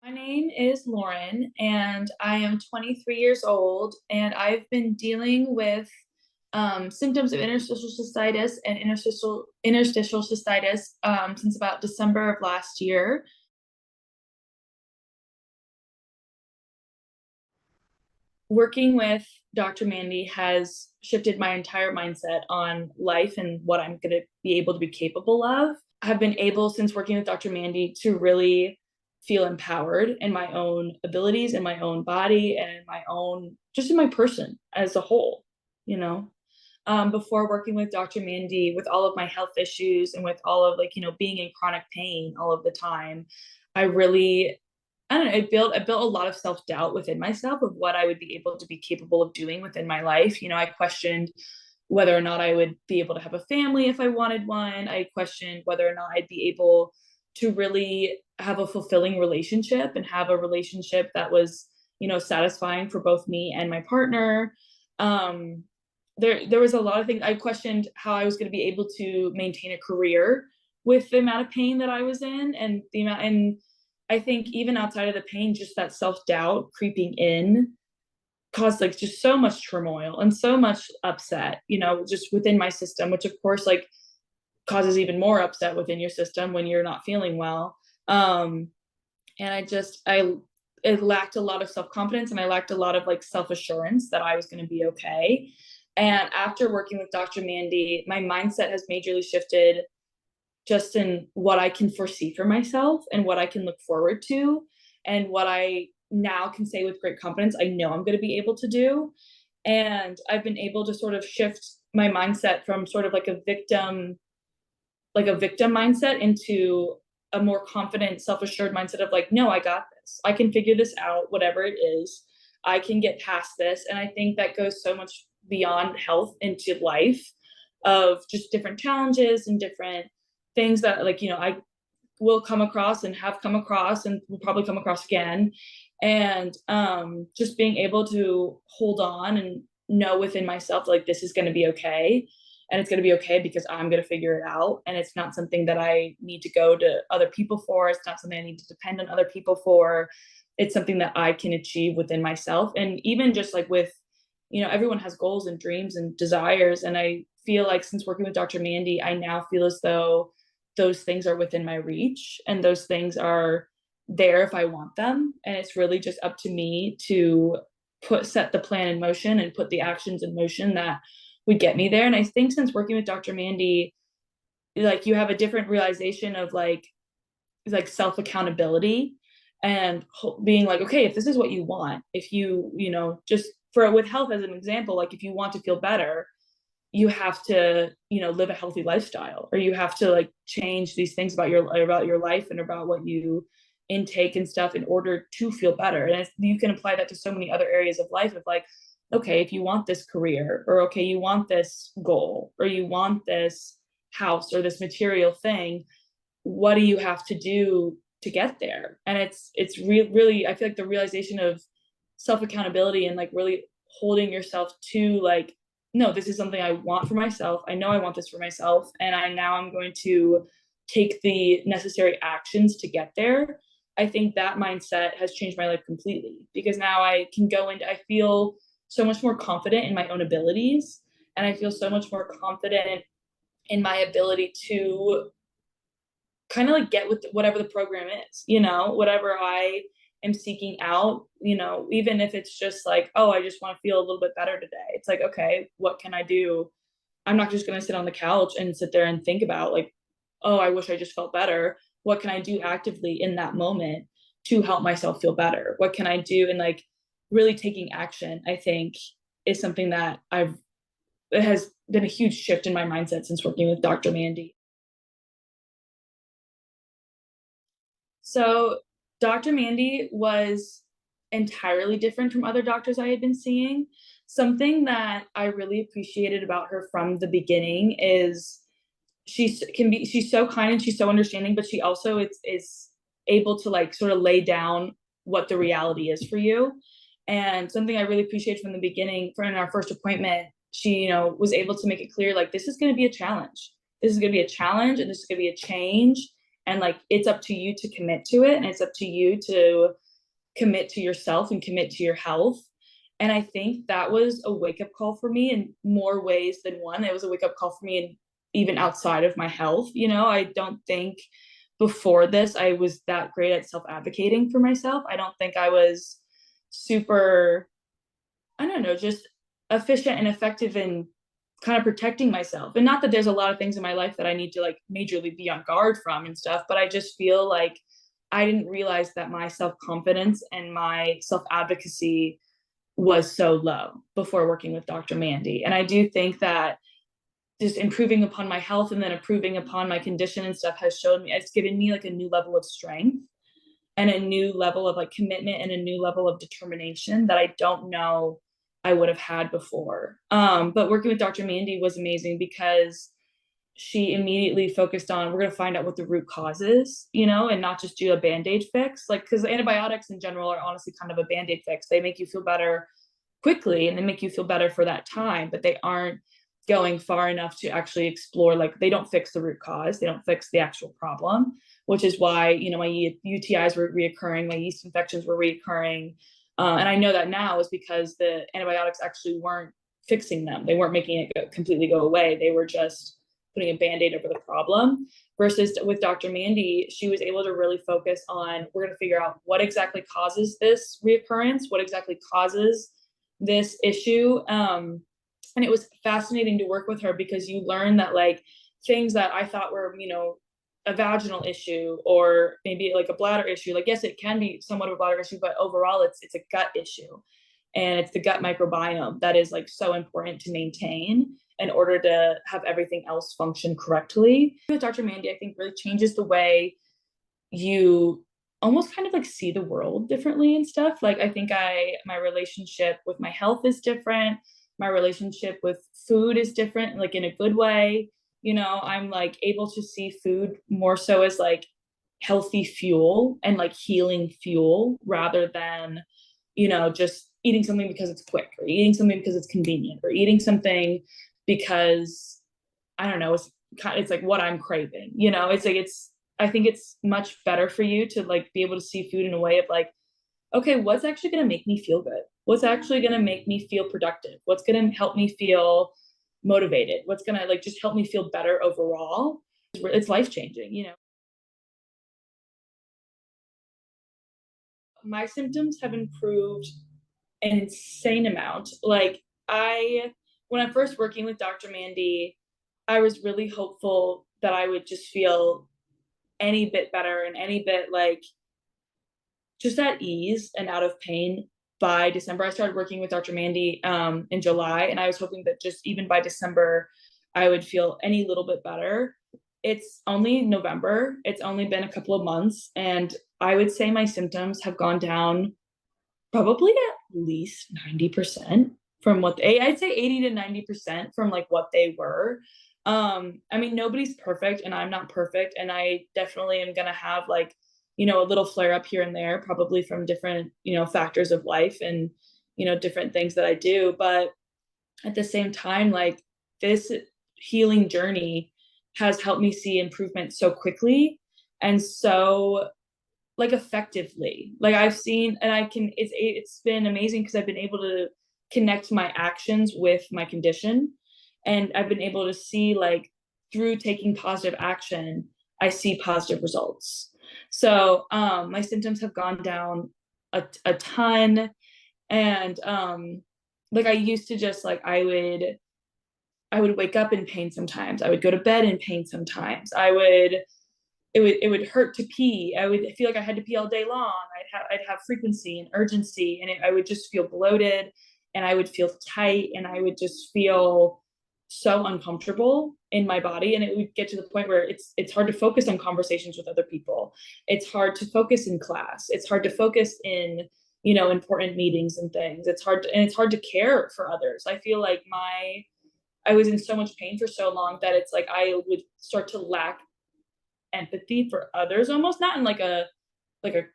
My name is Lauren, and I am 23 years old, and I've been dealing with symptoms of interstitial cystitis and interstitial cystitis since about December of last year. Working with Dr. Mandy has shifted my entire mindset on life and what I'm going to be able to be capable of. I've been able, since working with Dr. Mandy, to really feel empowered in my own abilities, in my own body, and in my own, just in my person as a whole, you know. Before working with Dr. Mandy, with all of my health issues and with all of being in chronic pain all of the time, I really, I don't know, I built a lot of self-doubt within myself of what I would be able to be capable of doing within my life. I questioned whether or not I would be able to have a family if I wanted one. I questioned whether or not I'd be able to really have a fulfilling relationship and have a relationship that was, satisfying for both me and my partner. There was a lot of things. I questioned how I was going to be able to maintain a career with the amount of pain that I was in, and the amount, and I think even outside of the pain, just that self-doubt creeping in caused like just so much turmoil and so much upset, just within my system, which of course like causes even more upset within your system when you're not feeling well. And I it lacked a lot of self-confidence, and I lacked a lot of like self-assurance that I was going to be okay. And after working with Dr. Mandy, my mindset has majorly shifted just in what I can foresee for myself and what I can look forward to, and what I now can say with great confidence I know I'm going to be able to do. And I've been able to sort of shift my mindset from sort of like a victim mindset into a more confident, self-assured mindset of like, no, I got this. I can figure this out, whatever it is. I can get past this. And I think that goes so much beyond health into life, of just different challenges and different things that I will come across and have come across and will probably come across again. And just being able to hold on and know within myself like this is going to be okay, and it's going to be okay because I'm going to figure it out, and it's not something that I need to go to other people for. It's not something I need to depend on other people for. It's something that I can achieve within myself. And even just like with, everyone has goals and dreams and desires, and I feel like since working with Dr. Mandy, I now feel as though those things are within my reach, and those things are there if I want them, and it's really just up to me to set the plan in motion and put the actions in motion that would get me there. And I think since working with Dr. Mandy, like you have a different realization of like self accountability, and being like, okay, if this is what you want, if just for with health as an example, like if you want to feel better, you have to live a healthy lifestyle, or you have to like change these things about your life and about what you intake and stuff in order to feel better. And you can apply that to so many other areas of life, of like, okay, if you want this career, or okay, you want this goal, or you want this house or this material thing, what do you have to do to get there? And really, I feel like the realization of self accountability and like really holding yourself to like, no, this is something I want for myself. I know I want this for myself, and I'm going to take the necessary actions to get there. I think that mindset has changed my life completely, because now I can go into, I feel so much more confident in my own abilities, and I feel so much more confident in my ability to kind of like get with whatever the program is, whatever I am seeking out, even if it's just like, oh, I just want to feel a little bit better today. It's like, okay, what can I do? I'm not just going to sit on the couch and sit there and think about like, oh, I wish I just felt better. What can I do actively in that moment to help myself feel better? What can I do? And like really taking action, I think, is something that it has been a huge shift in my mindset since working with Dr. Mandy. So Dr. Mandy was entirely different from other doctors I had been seeing. Something that I really appreciated about her from the beginning is she's so kind and she's so understanding, but she also is able to like sort of lay down what the reality is for you. And something I really appreciated from the beginning, for in our first appointment, she, was able to make it clear like this is going to be a challenge. This is going to be a challenge, and this is going to be a change. And like, it's up to you to commit to it. And it's up to you to commit to yourself and commit to your health. And I think that was a wake up call for me in more ways than one. It was a wake up call for me in, even outside of my health. You know, I don't think before this I was that great at self advocating for myself. I don't think I was super, I don't know, just efficient and effective in kind of protecting myself. And not that there's a lot of things in my life that I need to like majorly be on guard from and stuff, but I just feel like I didn't realize that my self confidence and my self advocacy was so low before working with Dr. Mandy. And I do think that just improving upon my health and then improving upon my condition and stuff has shown me, it's given me like a new level of strength and a new level of like commitment and a new level of determination that I don't know I would have had before. But working with Dr. Mandy was amazing because she immediately focused on, we're going to find out what the root cause is, you know, and not just do a band-aid fix. Like, because antibiotics in general are honestly kind of a band-aid fix. They make you feel better quickly and they make you feel better for that time, but they aren't going far enough to actually explore, like, they don't fix the root cause, they don't fix the actual problem, which is why, you know, my UTIs were reoccurring, my yeast infections were reoccurring. And I know that now is because the antibiotics actually weren't fixing them. They weren't making it completely go away. They were just putting a band-aid over the problem. Versus with Dr. Mandy, she was able to really focus on, we're going to figure out what exactly causes this reoccurrence, what exactly causes this issue. And it was fascinating to work with her because you learn that like things that I thought were, you know, a vaginal issue or maybe like a bladder issue, like, yes, it can be somewhat of a bladder issue, but overall it's a gut issue. And it's the gut microbiome that is like so important to maintain in order to have everything else function correctly. With Dr. Mandy, I think really changes the way you almost kind of like see the world differently and stuff. Like, I think my relationship with my health is different. My relationship with food is different, like in a good way. You know, I'm like able to see food more so as like healthy fuel and like healing fuel rather than, you know, just eating something because it's quick or eating something because it's convenient or eating something because I don't know, it's like what I'm craving, you know. It's like, I think it's much better for you to like be able to see food in a way of like, okay, what's actually going to make me feel good? What's actually going to make me feel productive? What's going to help me feel motivated? What's going to like just help me feel better overall? It's life changing, you know. My symptoms have improved an insane amount. Like, when I'm first working with Dr. Mandy, I was really hopeful that I would just feel any bit better and any bit like just at ease and out of pain by December. I started working with Dr. Mandy in July, and I was hoping that just even by December, I would feel any little bit better. It's only November. It's only been a couple of months, and I would say my symptoms have gone down probably at least 90% from what I'd say 80 to 90% from like what they were. I mean, nobody's perfect and I'm not perfect. And I definitely am going to have like, you know, a little flare up here and there, probably from different, you know, factors of life and, you know, different things that I do. But at the same time, like, this healing journey has helped me see improvement so quickly and so like effectively. Like, I've seen, and it's been amazing because I've been able to connect my actions with my condition, and I've been able to see like through taking positive action, I see positive results. So my symptoms have gone down a ton. And like, I used to just like, I would wake up in pain sometimes, I would go to bed in pain sometimes, it would hurt to pee. I would feel like I had to pee all day long. I'd have frequency and urgency, and I would just feel bloated, and I would feel tight, and I would just feel so uncomfortable in my body. And it would get to the point where it's hard to focus on conversations with other people. It's hard to focus in class. It's hard to focus in, you know, important meetings and things. It's hard to care for others. I feel like I was in so much pain for so long that it's like I would start to lack empathy for others, almost not in like a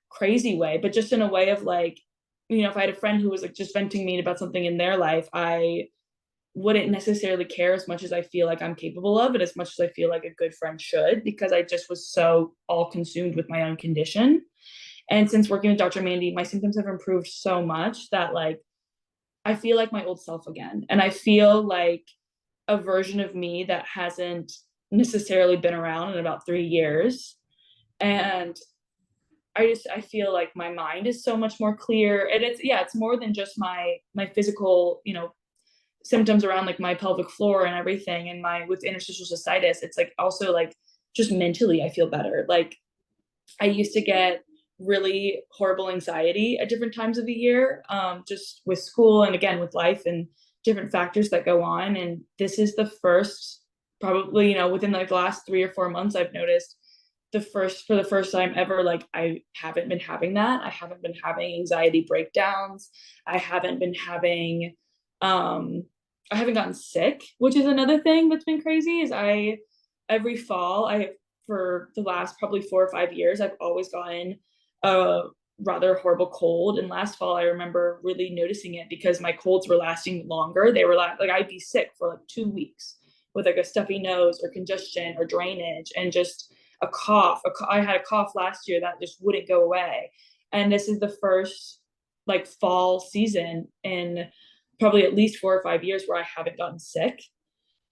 crazy way, but just in a way of like, you know, if I had a friend who was like just venting me about something in their life, I wouldn't necessarily care as much as I feel like I'm capable of, and as much as I feel like a good friend should, because I just was so all consumed with my own condition. And since working with Dr. Mandy, my symptoms have improved so much that like I feel like my old self again. And I feel like a version of me that hasn't necessarily been around in about 3 years. And I feel like my mind is so much more clear. And it's more than just my physical, symptoms around like my pelvic floor and everything, and my with interstitial cystitis. It's like also like just mentally I feel better. Like I used to get really horrible anxiety at different times of the year, just with school and again with life and different factors that go on. And this is the first, probably, within like the last 3 or 4 months, I've noticed for the first time ever, like I haven't been having that. I haven't been having anxiety breakdowns. I haven't been having, I haven't gotten sick, which is another thing that's been crazy. Is every fall, for the last probably 4 or 5 years, I've always gotten a rather horrible cold. And last fall, I remember really noticing it because my colds were lasting longer. They were like I'd be sick for like 2 weeks with like a stuffy nose or congestion or drainage and just a cough. I had a cough last year that just wouldn't go away. And this is the first like fall season in probably at least 4 or 5 years where I haven't gotten sick.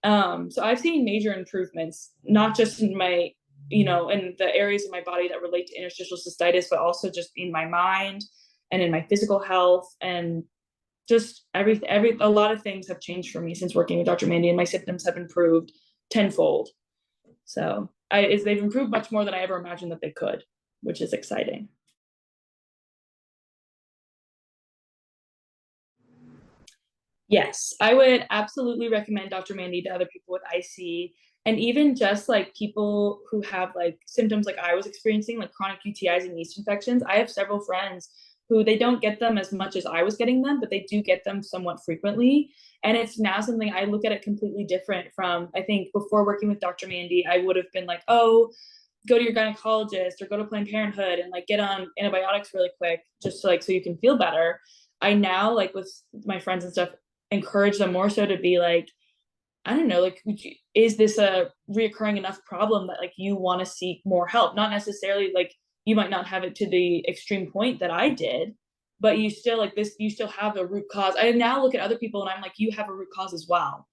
So I've seen major improvements, not just in my, in the areas of my body that relate to interstitial cystitis, but also just in my mind and in my physical health, and just a lot of things have changed for me since working with Dr. Mandy, and my symptoms have improved tenfold. So they've improved much more than I ever imagined that they could, which is exciting. Yes, I would absolutely recommend Dr. Mandy to other people with IC, and even just like people who have like symptoms like I was experiencing, like chronic UTIs and yeast infections. I have several friends who they don't get them as much as I was getting them, but they do get them somewhat frequently. And it's now something I look at it completely different from, I think before working with Dr. Mandy, I would have been like, oh, go to your gynecologist or go to Planned Parenthood and like get on antibiotics really quick just to, like, so you can feel better. I now, like with my friends and stuff, encourage them more so to be like, I don't know, like, is this a reoccurring enough problem that like you want to seek more help? Not necessarily like you might not have it to the extreme point that I did, but you still like this, you still have a root cause. I now look at other people and I'm like, you have a root cause as well.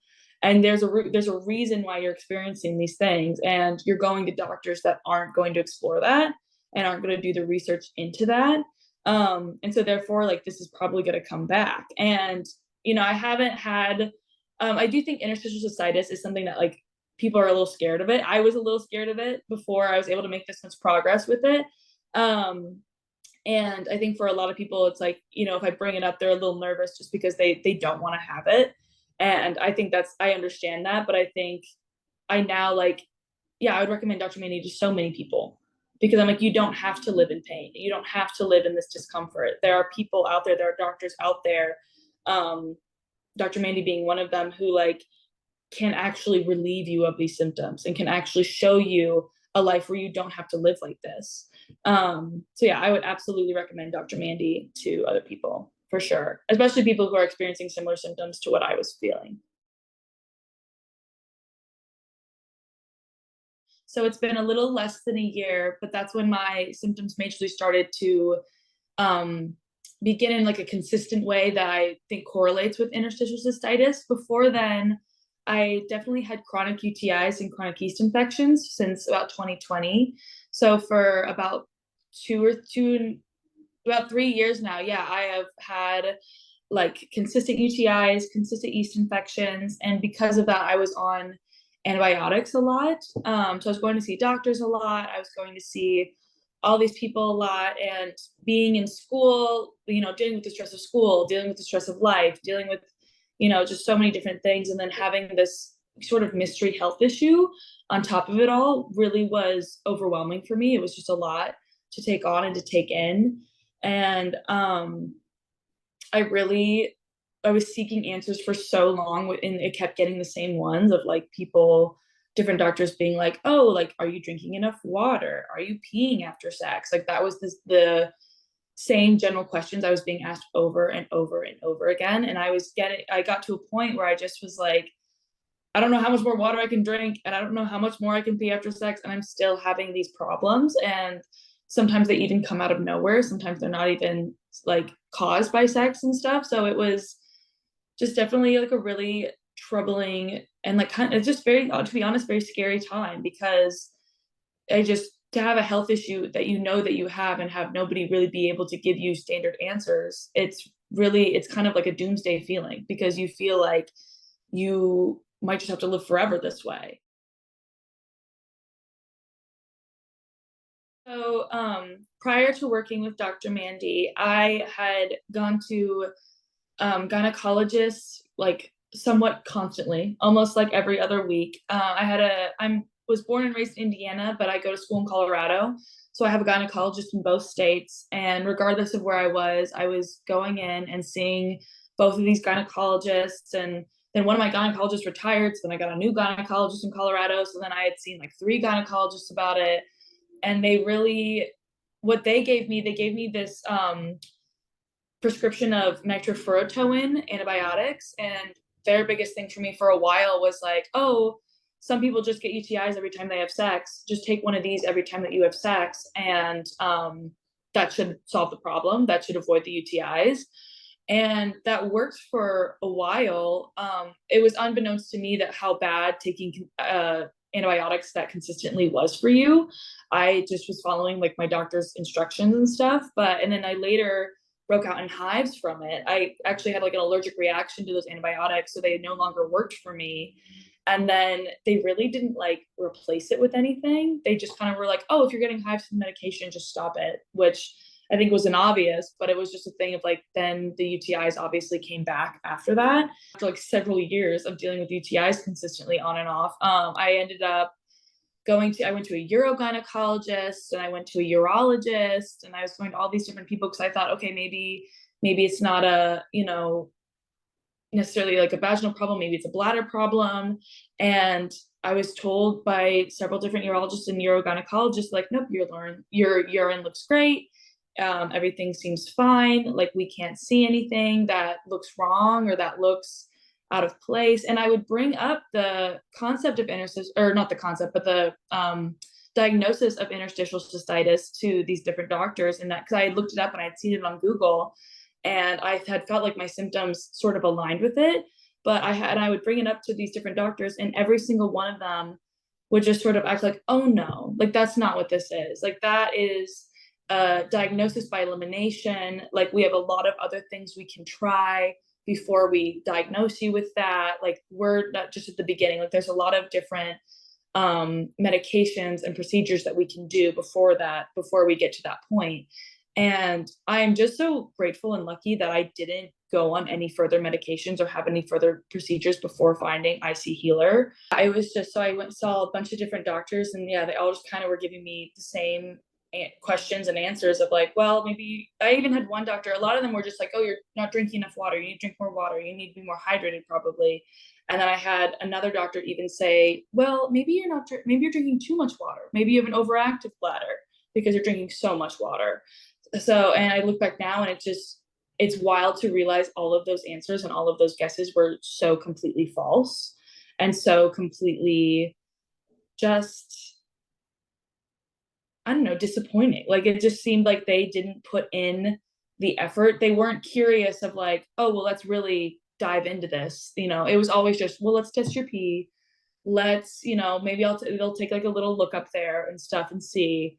And there's a reason why you're experiencing these things, and you're going to doctors that aren't going to explore that and aren't going to do the research into that. And so therefore, like, this is probably going to come back. And I haven't had, I do think interstitial cystitis is something that like people are a little scared of it. I was a little scared of it before I was able to make this much progress with it. And I think for a lot of people, it's like, if I bring it up, they're a little nervous just because they don't want to have it. And I think I understand that, but I think I now like, yeah, I would recommend Dr. Mandy to so many people, because I'm like, you don't have to live in pain. You don't have to live in this discomfort. There are people out there are doctors out there, Dr. Mandy being one of them, who like can actually relieve you of these symptoms and can actually show you a life where you don't have to live like this. So yeah, I would absolutely recommend Dr. Mandy to other people for sure, especially people who are experiencing similar symptoms to what I was feeling. So it's been a little less than a year, but that's when my symptoms majorly started to um, begin in like a consistent way that I think correlates with interstitial cystitis. Before then, I definitely had chronic UTIs and chronic yeast infections since about 2020. So for about 3 years now, yeah, I have had like consistent UTIs, consistent yeast infections, and because of that, I was on antibiotics a lot. So I was going to see doctors a lot. I was going to see all these people a lot, and being in school, dealing with the stress of school, dealing with the stress of life, dealing with, just so many different things. And then having this sort of mystery health issue on top of it all really was overwhelming for me. It was just a lot to take on and to take in. And I was seeking answers for so long, and it kept getting the same ones of like people, different doctors being like, oh, like, are you drinking enough water? Are you peeing after sex? Like that was the same general questions I was being asked over and over and over again. And I got to a point where I just was like, I don't know how much more water I can drink, and I don't know how much more I can pee after sex, and I'm still having these problems. And sometimes they even come out of nowhere. Sometimes they're not even like caused by sex and stuff. So it was just definitely like a really troubling and like kind of just very, to be honest, very scary time, because I just, to have a health issue that you know that you have and have nobody really be able to give you standard answers, it's kind of like a doomsday feeling, because you feel like you might just have to live forever this way. So, prior to working with Dr. Mandy, I had gone to gynecologists like somewhat constantly, almost like every other week. I'm was born and raised in Indiana, but I go to school in Colorado. So I have a gynecologist in both states. And regardless of where I was going in and seeing both of these gynecologists. And then one of my gynecologists retired. So then I got a new gynecologist in Colorado. So then I had seen like three gynecologists about it. And what they gave me this prescription of nitrofurantoin antibiotics. And their biggest thing for me for a while was like, oh, some people just get UTIs every time they have sex. Just take one of these every time that you have sex, and that should solve the problem. That should avoid the UTIs. And that worked for a while. It was unbeknownst to me that how bad taking antibiotics that consistently was for you. I just was following like my doctor's instructions and stuff. And then I later broke out in hives from it. I actually had like an allergic reaction to those antibiotics, so they no longer worked for me. And then they really didn't like replace it with anything. They just kind of were like, oh, if you're getting hives from medication, just stop it, which I think was an obvious, but it was just a thing of like, then the UTIs obviously came back after that. After like several years of dealing with UTIs consistently on and off, I ended up I went to a urogynecologist, and I went to a urologist, and I was going to all these different people because I thought, okay, maybe it's not necessarily like a vaginal problem, maybe it's a bladder problem. And I was told by several different urologists and urogynecologists, like, nope, your urine looks great. Everything seems fine. Like, we can't see anything that looks wrong or that looks out of place. And I would bring up the concept of or not the concept, but the diagnosis of interstitial cystitis to these different doctors. And that, because I had looked it up and I had seen it on Google, and I had felt like my symptoms sort of aligned with it. But I would bring it up to these different doctors, and every single one of them would just sort of act like, oh no, like that's not what this is. Like, that is a diagnosis by elimination. Like, we have a lot of other things we can try before we diagnose you with that. Like, we're not just at the beginning. Like, there's a lot of different medications and procedures that we can do before we get to that point. And I'm just so grateful and lucky that I didn't go on any further medications or have any further procedures before finding IC Healer. I was just, so I went saw a bunch of different doctors, and yeah, they all just kind of were giving me the same questions and answers of like, well, maybe I even had one doctor, a lot of them were just like, oh, you're not drinking enough water. You need to drink more water. You need to be more hydrated probably. And then I had another doctor even say, well, maybe you're drinking too much water. Maybe you have an overactive bladder because you're drinking so much water. So, and I look back now, and it's wild to realize all of those answers and all of those guesses were so completely false and so completely just, I don't know, disappointing. Like, it just seemed like they didn't put in the effort. They weren't curious of like, oh, well, let's really dive into this. It was always just, well, let's test your pee. Let's, maybe they'll take like a little look up there and stuff and see.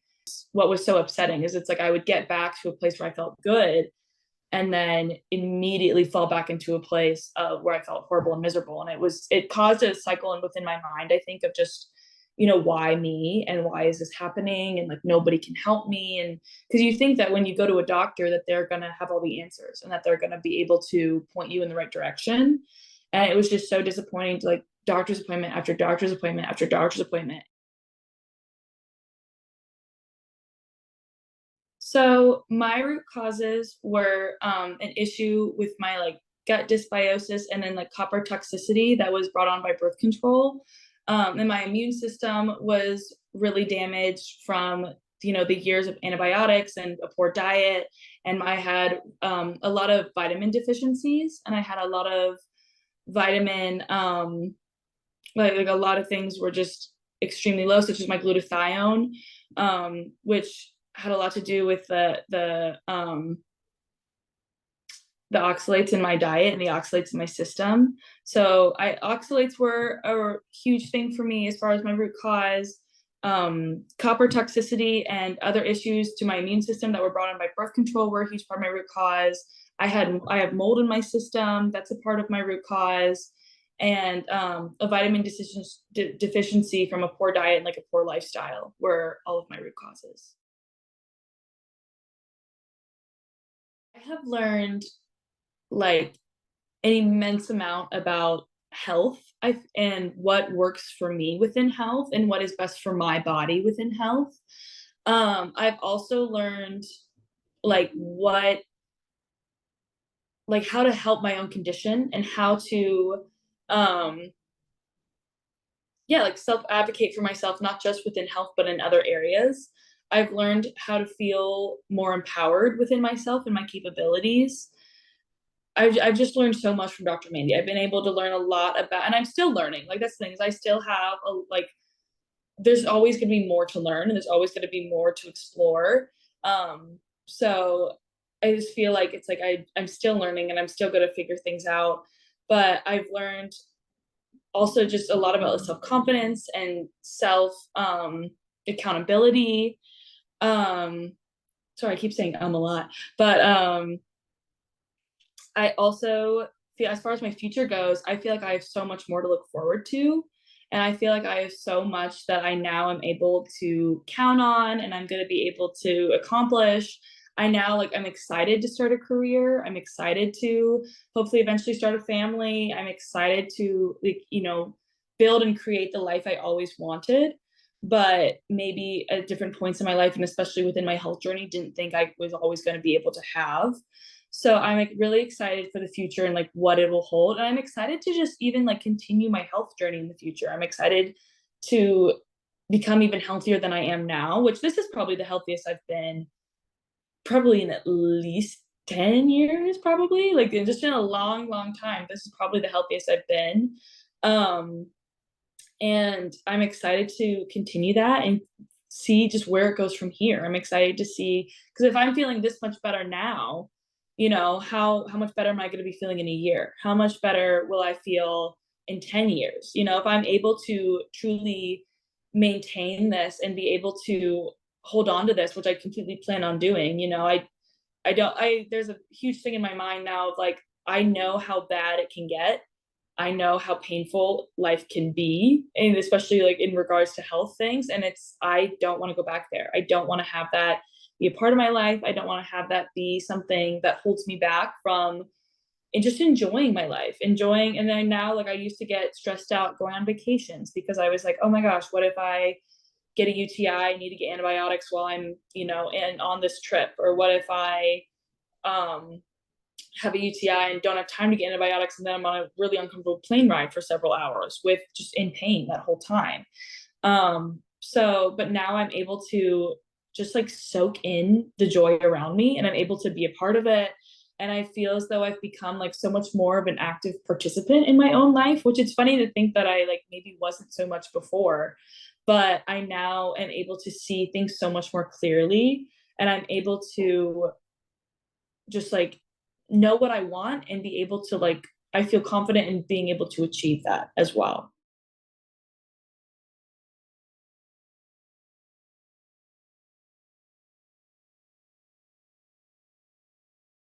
What was so upsetting is it's like I would get back to a place where I felt good, and then immediately fall back into a place where I felt horrible and miserable. And it caused a cycle within my mind, I think, of just, why me, and why is this happening, and like nobody can help me. And because you think that when you go to a doctor that they're going to have all the answers and that they're going to be able to point you in the right direction. And it was just so disappointing to like doctor's appointment after doctor's appointment after doctor's appointment. So my root causes were an issue with my like gut dysbiosis, and then like copper toxicity that was brought on by birth control. And my immune system was really damaged from the years of antibiotics and a poor diet, and I had a lot of vitamin deficiencies, and I had a lot of vitamin like a lot of things were just extremely low, such as my glutathione, which had a lot to do with the oxalates in my diet and the oxalates in my system. So oxalates were a huge thing for me as far as my root cause. Copper toxicity and other issues to my immune system that were brought on by birth control were a huge part of my root cause. I have mold in my system. That's a part of my root cause. And a vitamin deficiency from a poor diet and like a poor lifestyle were all of my root causes. I have learned like an immense amount about health and what works for me within health and what is best for my body within health. I've also learned like what like how to help my own condition and how to um yeah, like self advocate for myself, not just within health but in other areas. I've learned how to feel more empowered within myself and my capabilities. I've just learned so much from Dr. Mandy. I've been able to learn a lot about, and I'm still learning. Like that's the thing is I still have like there's always going to be more to learn, and there's always going to be more to explore. So I just feel like it's like I'm still learning, and I'm still going to figure things out. But I've learned also just a lot about self confidence and self accountability. Sorry, I keep saying a lot, but I also feel, as far as my future goes, I feel like I have so much more to look forward to. And I feel like I have so much that I now am able to count on and I'm going to be able to accomplish. I'm excited to start a career. I'm excited to hopefully eventually start a family. I'm excited to, build and create the life I always wanted. But maybe at different points in my life, and especially within my health journey, didn't think I was always going to be able to have. So I'm like really excited for the future and like what it will hold. And I'm excited to just even like continue my health journey in the future. I'm excited to become even healthier than I am now, which this is probably the healthiest I've been probably in at least 10 years, probably. Like it's just been a long, long time. This is probably the healthiest I've been. And I'm excited to continue that and see just where it goes from here. I'm excited to see, because if I'm feeling this much better now, how much better am I going to be feeling in a year? How much better will I feel in 10 years? If I'm able to truly maintain this and be able to hold on to this, which I completely plan on doing, there's a huge thing in my mind now of like, I know how bad it can get. I know how painful life can be, and especially like in regards to health things. And I don't want to go back there. I don't want to have that be a part of my life. I don't want to have that be something that holds me back from and just enjoying my life, enjoying. And then now, like I used to get stressed out going on vacations because I was like, oh my gosh, what if I get a UTI, I need to get antibiotics while I'm, on this trip? Or what if I, have a UTI and don't have time to get antibiotics, and then I'm on a really uncomfortable plane ride for several hours with just in pain that whole time. But now I'm able to just like soak in the joy around me, and I'm able to be a part of it. And I feel as though I've become like so much more of an active participant in my own life, which it's funny to think that I like maybe wasn't so much before, but I now am able to see things so much more clearly, and I'm able to just like know what I want and be able to like, I feel confident in being able to achieve that as well.